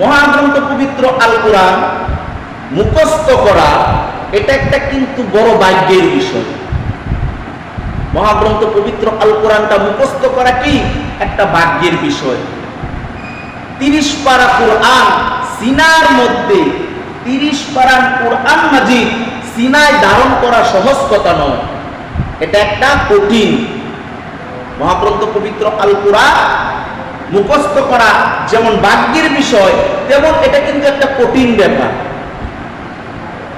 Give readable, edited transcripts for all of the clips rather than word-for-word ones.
মহাগ্রন্থ পবিত্র আল কোরআন মুখস্থ করা এটা একটা কিন্তু বড় ভাগ্যের বিষয়। মহাগ্রন্থ পবিত্র আল কোরআনটা মুখস্থ করা কি একটা ভাগ্যের বিষয়। 30 পারা কোরআন সিনার মধ্যে, 30 পারা কোরআন মাজিদ সিনায় ধারণ করা সহজ কথা নয়, এটা একটা কঠিন। মহাগ্রন্থ পবিত্র আল কোরআন মুখস্থ করা যেমন ভাগ্যের বিষয়, তেমন এটা কিন্তু একটা কঠিন ব্যাপার।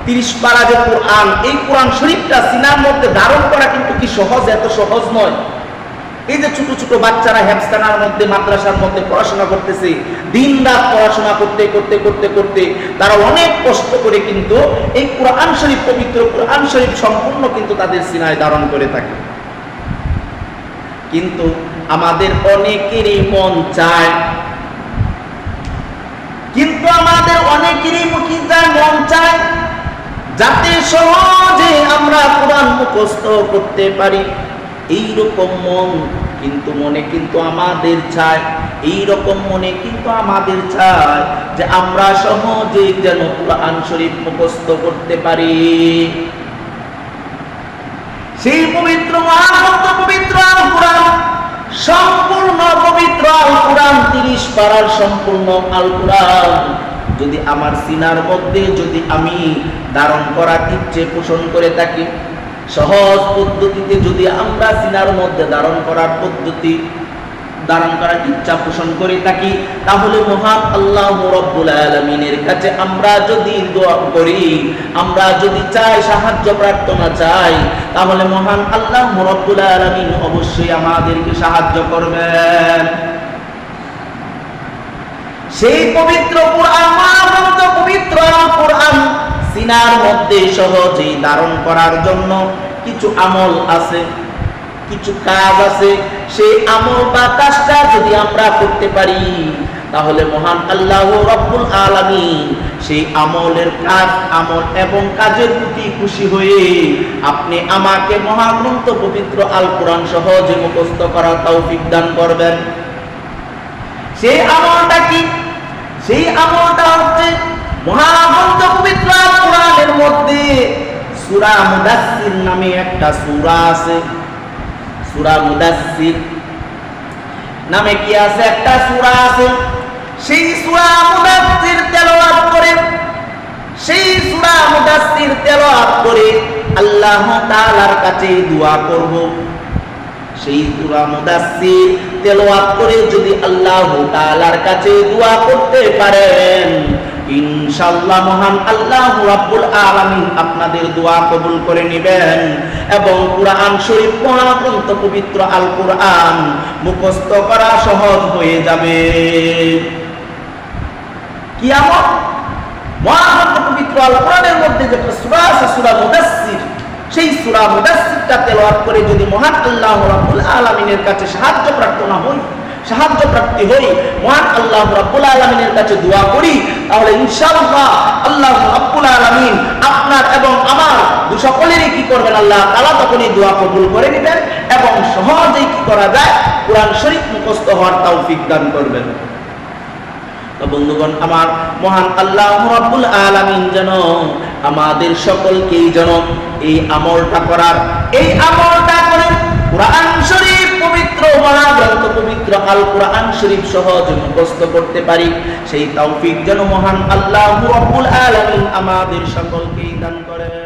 30 পারা যে কোরআন, এই কোরআন শরীফটা সিনার মধ্যে ধারণ করা কিন্তু কি সহজ? এত সহজ নয়। এই যে ছোট ছোট বাচ্চারা হেফজখানার মধ্যে, মাদ্রাসার মধ্যে পড়াশোনা করতেছে, দিন রাত পড়াশোনা করতে করতে করতে করতে তারা অনেক কষ্ট করে কিন্তু এই কোরআন শরীফ, পবিত্র কোরআন শরীফ সম্পূর্ণ কিন্তু তাদের সিনায় ধারণ করে থাকে। কিন্তু আমাদের অনেকেরই মন চায়, মন চায় যাতে সহজে আমরা কোরআন মুখস্থ করতে পারি। এইরকম মন কিন্তু মনে কিন্তু আমাদের চায়, এইরকম মনে কিন্তু আমাদের চায় যে আমরা সহজে যেন কোরআন শরীফ মুখস্থ করতে পারি। সেই পবিত্র মহাগ্রন্থ পবিত্র আল কোরআন, সম্পূর্ণ পবিত্র আল কোরআন, 30 পারার সম্পূর্ণ আল কোরআন যদি আমার সিনার মধ্যে যদি আমি ধারণ করার ইচ্ছে পোষণ করে থাকি, সহজ পদ্ধতিতে যদি আমরা সিনার মধ্যে ধারণ করার ইচ্ছা পোষণ করে থাকি, তাহলে মহান আল্লাহ রাব্বুল আলামিনের কাছে আমরা যদি দোয়া করি, আমরা যদি চাই, সাহায্য প্রার্থনা চাই, তাহলে মহান আল্লাহ রাব্বুল আলামিন অবশ্যই আমাদেরকে সাহায্য করবেন। সেই পবিত্র কোরআন, মহাগ্রন্থ পবিত্র কোরআন সিনার মধ্যে সহজেই ধারণ করার জন্য কিছু আমল আছে, কিছু কাজ আছে। সেই আমল বা কাজটা যদি আমরা করতে পারি, তাহলে মহান আল্লাহ রাব্বুল আলামিন সেই আমলের আমল এবং কাজের প্রতি খুশি হয়ে আপনি আমাকে মহাগ্রন্থ পবিত্র আল কোরআন সহজে মুখস্থ করার তৌফিক দান করবেন। সেই আমলটা কি? সেই আমলটা হচ্ছে মহাগ্রন্থ পবিত্র আল কোরআনের মধ্যে সূরা মুদাসসির নামে একটা সূরা আছে। সূরা মুদাসসির নামে কি আছে? একটা সূরা আছে। সেই সূরা মুদাসসির তেলাওয়াত করে, সেই সূরা মুদাসসির তেলাওয়াত করে আল্লাহ তাআলার কাছে দোয়া করব। সেই সূরা মুদাসসির তেলাওয়াত করে যদি আল্লাহ তাআলার কাছে দোয়া করতে পারেন, ইনশাআল্লাহ মহান আল্লাহ রাব্বুল আলামিন আপনাদের দোয়া কবুল করে নেবেন এবং কোরআন শরীফ, মহাগ্রন্থ পবিত্র আল কোরআন মুখস্থ করা সহজ হয়ে যাবে। কিয়ামত মহাগ্রন্থ পবিত্র আল কোরআনের মধ্যে যে সূরা আছে, সূরা মুদাসসির, সেই সূরা মুদাসসিরটা তেলাওয়াত করে যদি মহান আল্লাহ রাব্বুল আলামিনের কাছে সাহায্য প্রার্থী হই, মহান আল্লাহ রাব্বুল আলামিনের কাছে দোয়া করি, তাহলে ইনশাআল্লাহ আল্লাহ রাব্বুল আলামিন আপনার এবং আমার সকলেরই কি করবেন? আল্লাহ তাআলা তখনই দোয়া কবুল করে নেবেন এবং সহজেই কি করা যায়? কোরআন শরীফ মুখস্থ হওয়ার তৌফিক দান করবেন। তো বন্ধুগণ আমার, মহান আল্লাহ রাব্বুল আলামিন যেন আমাদের সকলকেই যেন এই আমলটা করে কোরআন শরীফ, পবিত্র মহাগ্রন্থ পবিত্র আল কোরআন শরীফ সহজ মুখস্থ করতে পারি, সেই তৌফিক যেন মহান আল্লাহ রাব্বুল আলামিন আমাদের সকলকেই দান করেন।